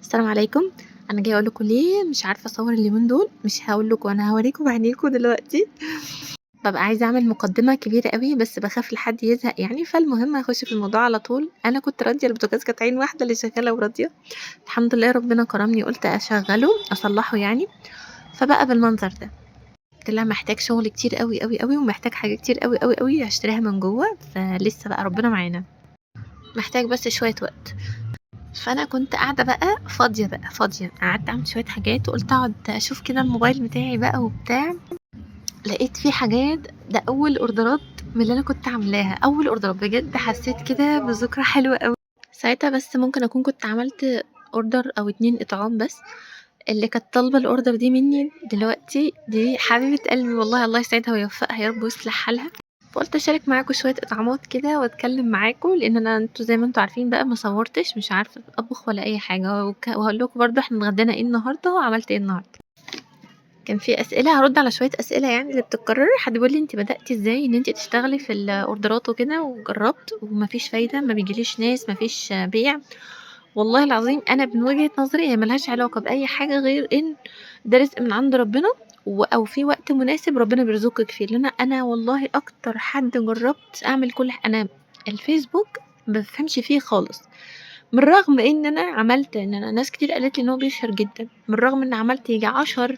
السلام عليكم. أنا جاية أقول لكم ليه مش عارفة أصور اليومين دول، مش هاقول لكم، أنا هاوريكم بعينيكم دلوقتي. بابقى عايزة أعمل مقدمة كبيرة أوي، بس باخاف لحد يزهق يعني، فالمهم هاخش في الموضوع على طول. أنا كنت راضية البوتاجاز كانت عين واحدة اللي شغالة وراضية، الحمد لله ربنا كرمني قُلت أشغّله أصلّحه يعني، فبقى بالمنظر ده. طلع محتاج شغل كتير أوي، أوي، أوي، ومحتاج حاجات كتير أوي، أوي، أوي هاشتريها من جوّه، فلسه بقى ربنا معانا، محتاج بس شوية وقت. فأنا كنت قاعدة بقى فاضية بقى، فاضية، قعدت أعمل شوية حاجات وقُلت أقعد أشوف كده الموبايل بتاعي بقى وبتاع، لقيت فيه حاجات، ده أول أوردرات من اللي أنا كنت عاملاها، أول أوردرات بجد حسيت كده بذكرى حلوة أوي. ساعتها بس ممكن أكون كنت عملت order أو 2 إطعام بس، اللي كانت طالبة الorder دي مني دلوقتي دي حبيبة قلبي والله الله يسعدها ويوفقها يا رب ويصلح حالها. فقُلت أشارك معاكم شوية إطعامات كده وأتكلم معاكم، لإن أنا أنتم زي ما أنتم عارفين بقى ما صوّرتش، مش عارفة أطبخ ولا أي حاجة، وهاقول لكم برضه إحنا اتغدينا إيه النهارده وعملت إيه النهارده. كان في أسئلة هارُد على شوية أسئلة يعني اللي بتتكرر، حد بيقول لي: "أنتِ بدأتِ إزاي إن أنتِ تشتغلي في الأوردرات وكده؟" وجرّبت وما فيش فايدة، ما بيجيليش ناس، ما فيش بيع. والله العظيم أنا من وجهة نظري هي ما لهاش علاقة بأي حاجة غير إن ده رزق من عند ربنا، أو في وقت مناسب ربنا بيرزقِك فيه، لإن أنا والله أكتر حد جرّبت أعمل كل أنا الفيسبوك ما بافهمش فيه خالص، من رغم إن أنا عملت إن أنا ناس كتير قالت لي إن هو بيشهر جدًا، من رغم إن عملت ييجي 10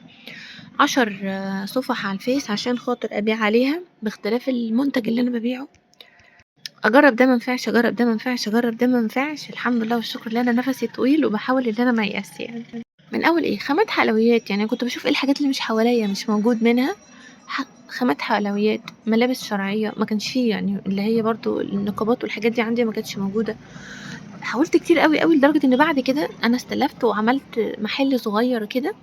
صفح على الفيس عشان خاطر أبيع عليها باختلاف المنتج اللي أنا بابيعه. أجرّب ده ما نفعش، أجرّب ده ما نفعش، أجرّب ده ما نفعش، الحمد لله والشكر لله أنا نفسي طويل وباحاول إن أنا ما أيأسش يعني. من أول إيه، خامات حلويات، يعني كنت باشوف إيه الحاجات اللي مش حواليّا مش موجود منها، خامات حلويات، ملابس شرعية، ما كانش في يعني اللي هي برضه النقابات والحاجات دي عندي ما كانتش موجودة. حاولت كتير أوي، أوي، لدرجة إن بعد كده أنا استلفت وعملت محل صغير كده،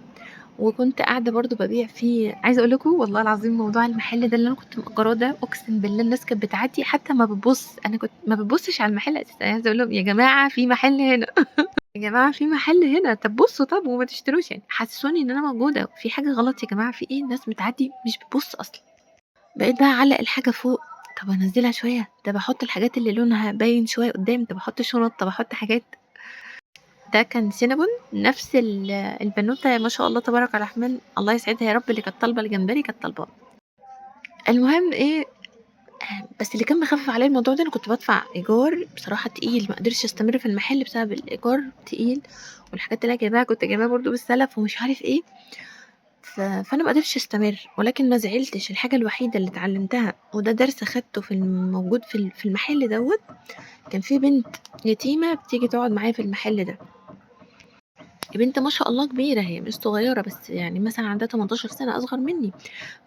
وكنت قاعدة برضه بابيع فيه. عايزة أقول لكم والله العظيم موضوع المحل ده اللي أنا كنت مأجراه ده، أقسم بالله الناس كانت بتعدّي حتى ما بتبُص، أنا كنت ما بتبُصش على المحل أساسًا، أنا عايزة أقول لهم: "يا جماعة في محل هنا." يا جماعة في محل هنا، طب بُصّوا طب وما تشتروش يعني، حسّسوني إن أنا موجودة، في حاجة غلط يا جماعة في إيه؟ الناس بتعدّي مش بتبُص أصلًا. بقيت بقى أعلّق الحاجة فوق، طب أنزّلها شوية، طب أحُط الحاجات اللي لونها باين شوية قدّام، طب أحُط شُنط، طب أحُط حاجات. ده كان cinnamon نفس البنوتة ما شاء الله تبارك الرحمن الله يسعدها يا رب اللي كانت طالبة الجمبري كانت طالباه. المهم إيه، بس اللي كان مخفف عليّا الموضوع ده أنا كنت بادفع إيجار بصراحة تقيل، ما قدرتش أستمر في المحل بسبب الإيجار تقيل، والحاجات اللي أنا جايباها كنت جايباها برضه بالسلف ومش عارف إيه. فأنا ما قدرتش أستمر، ولكن ما زعلتش. الحاجة الوحيدة اللي اتعلمتها وده درس أخدته موجود في المحل دوّة، كان في بنت يتيمة بتيجي تقعد معايا في المحل ده، بنت ما شاء الله كبيرة، هي مش صغيرة بس يعني مثلًا عندها 18 سنة أصغر مني،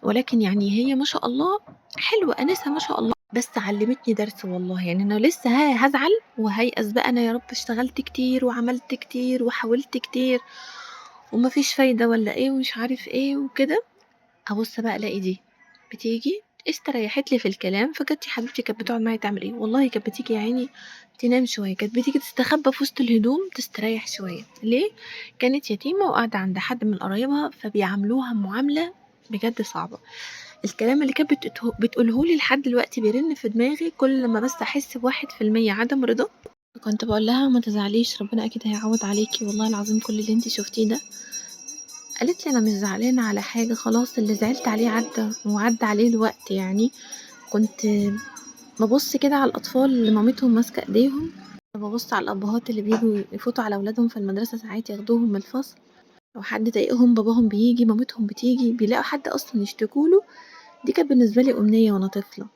ولكن يعني هي ما شاء الله حلوة أنسة ما شاء الله، بس علمتني درس والله. يعني أنا لسه هازعل وهيأس بقى، أنا يا رب اشتغلت كتير وعملت كتير وحاولت كتير وما فيش فايدة والّا إيه ومش عارف إيه وكده، أبُص بقى ألاقي دي بتيجي استريحت لي في الكلام، فجات يا حبيبتي كانت بتقعد معايا تعمل إيه، والله كانت بتيجي يا عيني تنام شوية، كانت بتيجي تستخبى في وسط الهدوم تستريح شوية. ليه؟ كانت يتيمة وقاعدة عند حد من قرايبها فبيعاملوها معاملة بجد صعبة. الكلام اللي كانت بتقوله لي لحد دلوقتي بيرن في دماغي كل لمّا بس أحس ب1% عدم رضا، كنت باقول لها: "ما تزعليش ربنا أكيد هيعوّض عليكِ والله العظيم كل اللي أنتِ شُفتيه ده." قالت لي: "أنا مش زعلانة على حاجة خلاص اللي زعلت عليه عدّى وعدّى عليه الوقت يعني." كنت بابُص كده على الأطفال اللي مامتهم ماسكة إيديهم، بابُص على الأبّهات اللي بييجوا يفوتوا على ولادهم في المدرسة ساعات ياخدوهم من الفصل، لو حد ضايقهم باباهم بييجي، مامتهم بتيجي، بيلاقوا حد أصلًا يشتكوا له. دي كانت بالنسبة لي أمنية وأنا طفلة،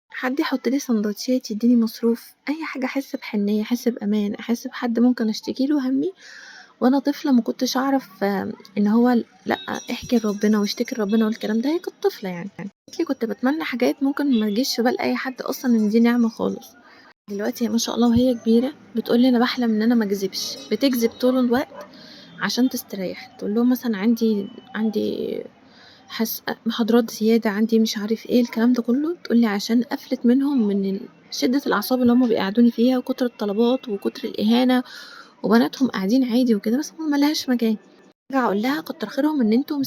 حد يحط لي ساندوتشات، يدّيني مصروف، أي حاجة أحس بحنيّة، أحس بأمان، أحس بحد ممكن أشتكي له هَمّي. وأنا طفلة ما كنتش أعرف إن هو لأ، احكي لربنا واشتكي لربنا والكلام ده، هي كنت طفلة يعني. قالت لي: "كنت باتمنى حاجات ممكن ما تجيش في بال أي حد أصلًا إن دي نعمة خالص." دلوقتي هي ما شاء الله وهي كبيرة بتقول لي: "أنا باحلم إن أنا ما أكذبش." بتكذب طول الوقت عشان تستريح، تقول لهم مثلًا عندي محاضرات زيادة، عندي مش عارف إيه، الكلام ده كله، تقول لي عشان أفلت منهم من شدة الأعصاب اللي هُم بيقعّدوني فيها وكتر الطلبات وكتر الإهانة، وبناتهم قاعدين عادي وكده، بس ما لهاش مكان. أرجع أقول لها كتر خيرهم إن أنتم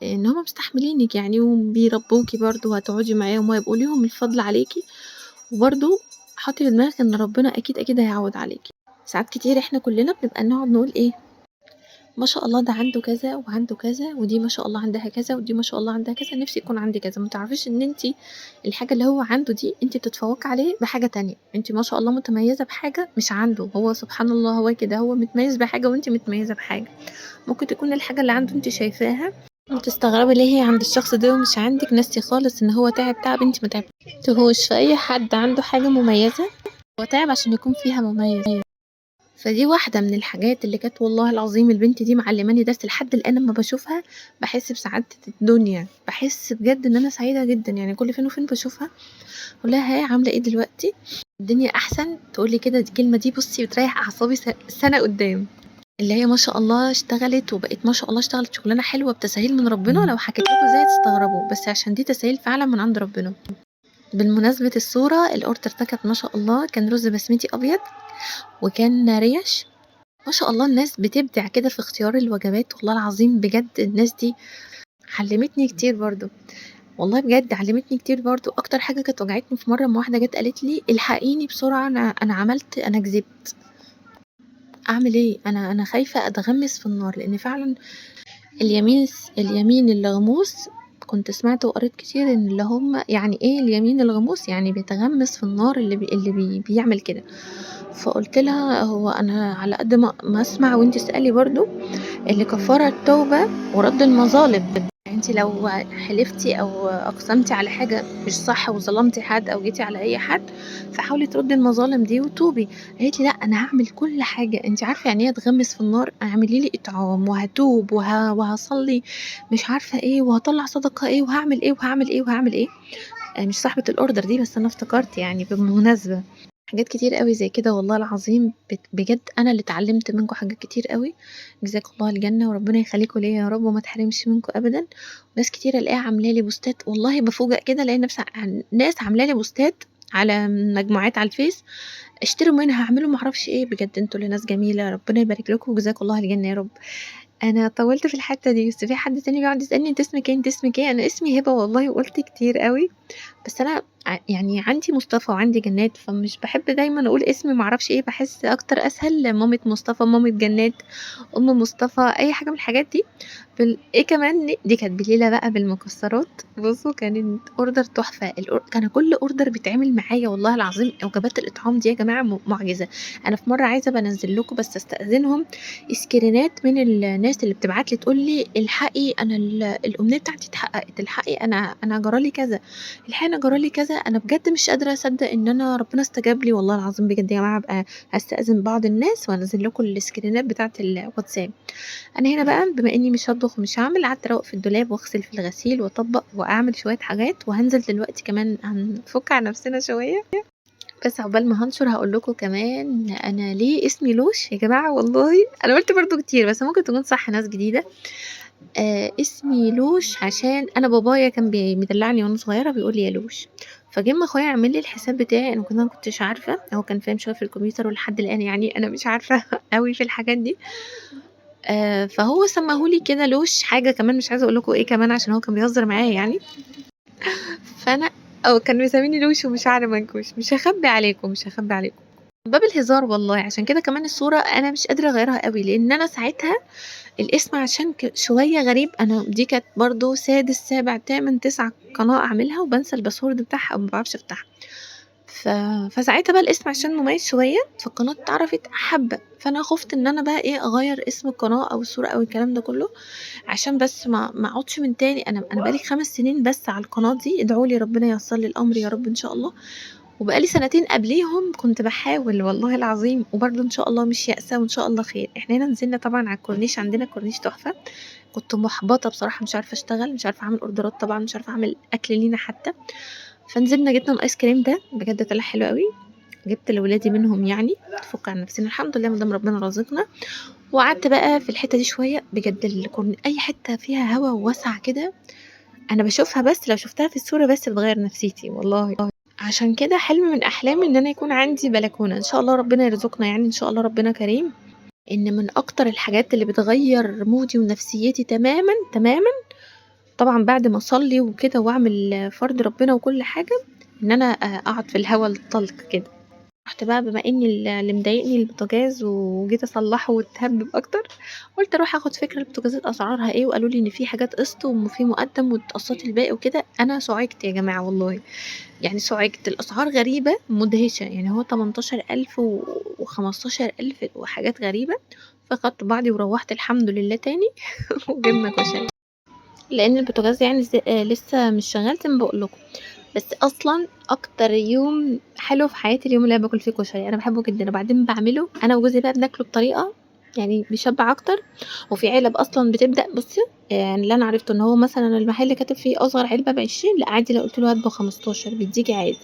إن هُم مستحملينِك يعني وبيربوكِ برضه وهتقعدي معاهم وهيبقوا ليهم الفضل عليكِ، وبرضه حطّي في دماغِك إن ربنا أكيد، أكيد هيعوّض عليكِ. ساعات كتير إحنا كلنا بنبقى نقعد نقول إيه، ما شاء الله ده عنده كذا وعنده كذا، ودي ما شاء الله عندها كذا، ودي ما شاء الله عندها كذا، نفسي يكون عندي كذا. ما تعرفيش إن أنتِ الحاجة اللي هو عنده دي أنتِ بتتفوقي عليه بحاجة تانية، أنتِ ما شاء الله متميزة بحاجة مش عنده، هو سبحان الله هو كده، هو متميز بحاجة وأنتِ متميزة بحاجة. ممكن تكون الحاجة اللي عنده أنتِ شايفاها وتستغربي ليه هي عند الشخص ده ومش عندِك، ناسية خالص إن هو تعب أنتِ ما تعبتيهوش. فأي حد عنده حاجة مميزة هو تعب عشان يكون فيها مميز. فدي واحدة من الحاجات اللي كانت والله العظيم البنت دي معلماني درس لحد الآن. لما باشوفها باحس بسعادة الدنيا، باحس بجد إن أنا سعيدة جدًا، يعني كل فين وفين باشوفها أقول لها ها عاملة إيه دلوقتي؟ الدنيا أحسن؟ تقول لي كده الكلمة دي بُصّي بتريح أعصابي سنة قدّام. اللي هي ما شاء الله اشتغلت وبقت ما شاء الله اشتغلت شغلانة حلوة بتسهيل من ربنا، لو حكيت لكم ازاي هتستغربوا، بس عشان دي تسهيل فعلًا من عند ربنا. بالمناسبة الصورة الأوردر ده كانت ما شاء الله كان رز بسمتي أبيض وكان ريش. ما شاء الله الناس بتبدع كده في اختيار الوجبات، والله العظيم بجد الناس دي علمتني كتير برضه، والله بجد علمتني كتير برضه. أكتر حاجة كانت وجعتني في مرة أما واحدة جت قالت لي الحقيني بسرعة أنا كذبت. أعمل إيه؟ أنا خايفة أتغمس في النار، لأن فعلًا اليمين الغموس كنت سمعت وقريت كتير إن اللي هم يعني إيه اليمين الغموس، يعني بيتغمس في النار اللي بيعمل كده. فقلت لها هو أنا على قد ما أسمع وأنت اسألي برضو، اللي كفارة التوبة ورد المظالم. انت لو حلفتي او اقسمتي على حاجة مش صح وظلمتي حد او جيتي على اي حد، فحاولي تردي المظالم دي وتوبي. قالت لي لا انا هعمل كل حاجة، انت عارفة يعني ايه اتغمس في النار؟ اعملي لي اطعام وهتوب وهصلي مش عارفة ايه وهطلع صدقة ايه وهعمل ايه وهعمل ايه وهعمل ايه. مش صاحبة الاوردر دي بس انا افتكرت يعني بالمناسبة حاجات كتير قوي زي كده. والله العظيم بجد انا اللي اتعلمت منكم حاجات كتير قوي. جزاكم الله الجنة وربنا يخليكم ليا يا رب وما تحرمش منكم ابدا. ناس كتير الاقيها عامله لي بوستات، والله بفوجئ كده الاقي ناس عامله لي بوستات على مجموعات على الفيس اشتروا منها اعملوا معرفش ايه. بجد انتوا اللي ناس جميله، ربنا يبارك لكم وجزاكم الله الجنه يا رب. انا طولت في الحته دي بس في حد تاني بيقعد يسالني انت اسمك ايه انت اسمك ايه. انا اسمي هبه والله وقلت كتير قوي، بس أنا يعني عندي مصطفى وعندي جنات، فمش باحب دايمًا أقول اسم ما أعرفش إيه، باحس أكتر أسهل مامة مصطفى، مامة جنات، أم مصطفى، أي حاجة من الحاجات دي. إيه كمان دي كانت بليلة بقى بالمكسرات. بُصّوا كانت order تحفة. كان كل order بيتعمل معايا والله العظيم. وجبات الإطعام دي يا جماعة معجزة. أنا في مرة عايزة أبقى أنزّل لكم بس أستأذنهم إسكرينات من الناس اللي بتبعت لي تقول لي الحقي أنا الأمنية بتاعتي اتحققت، الحقي أنا جرى لي كذا، الحقيقة أنا جرى لي كذا. أنا بجد مش قادرة أصدق إن أنا ربنا استجاب لي والله العظيم بجد يا جماعة. أبقى هاستأذن بعض الناس وأنزل لكم الإسكرينات بتاعة الواتساب. أنا هنا بقى بما إني مش هاطبخ ومش هاعمل، قعدت أروق في الدولاب وأغسل في الغسيل وأطبق وأعمل شوية حاجات، وهنزل دلوقتي كمان هنفك عن نفسنا شوية. بس عقبال ما هنشر هقول لكم كمان أنا ليه اسمي لوش يا جماعة. والله أنا قلت برضو كتير بس ممكن تكون صح ناس جديدة. اسمي لوش عشان أنا بابايا كان مدلعني وأنا صغيرة بيقول لي يا لوش. فجه أما أخويا يعمل لي الحساب بتاعي أنا ما كنتش عارفة، هو كان فاهم شوية في الكمبيوتر ولحد الآن يعني أنا مش عارفة أوي في الحاجات دي. فهو سماه لي كده لوش حاجة كمان مش عايزة أقول لكم إيه كمان عشان هو كان بيهزر معايا يعني. فأنا كان بيسميني لوش وشعر منكوش. مش هاخبي عليكم من باب الهزار والله. عشان كده كمان الصورة أنا مش قادرة أغيرها أوي لأن أنا ساعتها الاسم عشان شوية غريب. أنا دي كانت برضو سادس سابع تامن 9 قناة أعملها وبنسى الباسورد بتاعها أو مبعرفش أفتحها. فساعتها بقى الاسم عشان مميز شوية فالقناة اتعرفت حبة، فأنا خفت إن أنا بقى إيه أغير اسم القناة أو الصورة أو الكلام ده كله عشان بس ما أقعدش من تاني. أنا بقالي 5 سنين بس على القناة دي، ادعوا لي ربنا ييسر لي الأمر يا رب إن شاء الله. وبقالي 2 قبليهم كنت باحاول والله العظيم وبرضه إن شاء الله مش يائسة وإن شاء الله خير. إحنا هنا نزلنا طبعًا على الكورنيش، عندنا كورنيش تحفة. كنت محبطة بصراحة مش عارفة أشتغل، مش عارفة أعمل أوردرات طبعًا، مش عارفة أعمل أكل لينا حتى. فنزلنا جبنا الآيس كريم ده بجد طلع حلو أوي، جبت لولادي منهم يعني نفك عن نفسنا الحمد لله ما دام ربنا رازقنا. وقعدت بقى في الحتة دي شوية بجد أي حتة فيها هوا وواسعة كده أنا باشوفها بس لو شُفتها في الصورة بس بتغيّر نفسيتي والله. عشان كده حلم من أحلامي إن أنا يكون عندي بلكونة، إن شاء الله ربنا يرزقنا يعني إن شاء الله ربنا كريم. إن من أكتر الحاجات اللي بتغيّر مودي ونفسيتي تمامًا، تمامًا، طبعًا بعد ما أصلّي وكده وأعمل فرض ربنا وكل حاجة، إن أنا أقعد في الهوا الطلق كده. رُحت بقى بما إني اللي مضايقني البوتاجاز وجيت أصلّحه واتهبِّب أكتر، قُلت أروح آخُد فكرة البوتاجازات أسعارها إيه، وقالوا لي إن في حاجات قسط وفي مُقدَّم وتقسّطي الباقي وكده. أنا صُعِجت يا جماعة والله، يعني صُعِجت. الأسعار غريبة مُدهشة، يعني هو 18.000 و15.000 وحاجات غريبة. فخدت بعضي وروّحت الحمد لله تاني وجِبنا كشري، لإن البوتاجاز يعني لسه مش شغّال زي ما باقول لكم. بس أصلًا أكتر يوم حلو في حياتي اليوم اللي أنا باكل فيه كشري، أنا باحبه جدًا، وبعدين باعمله أنا وجوزي بقى بناكله بطريقة يعني بيشبّع أكتر. وفي علب أصلًا بتبدأ بُصّي، يعني اللي أنا عرفته إن هو مثلًا المحل كاتب فيه أصغر علبة ب20، لأ عادي لو قُلت له هات ب15 بتيجي عادي.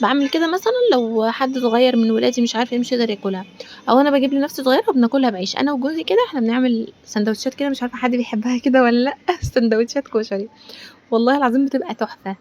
باعمل كده مثلًا لو حد صغير من ولادي مش عارف إيه مش هيقدر ياكلها، أو أنا باجيب لنفسي صغيرة وبناكلها بعيش. أنا وجوزي كده إحنا بنعمل ساندوتشات كده، مش عارفة حد بيحبها كده والّا لأ، ساندوتشات كشري، والله العظيم بتبقى تحفة.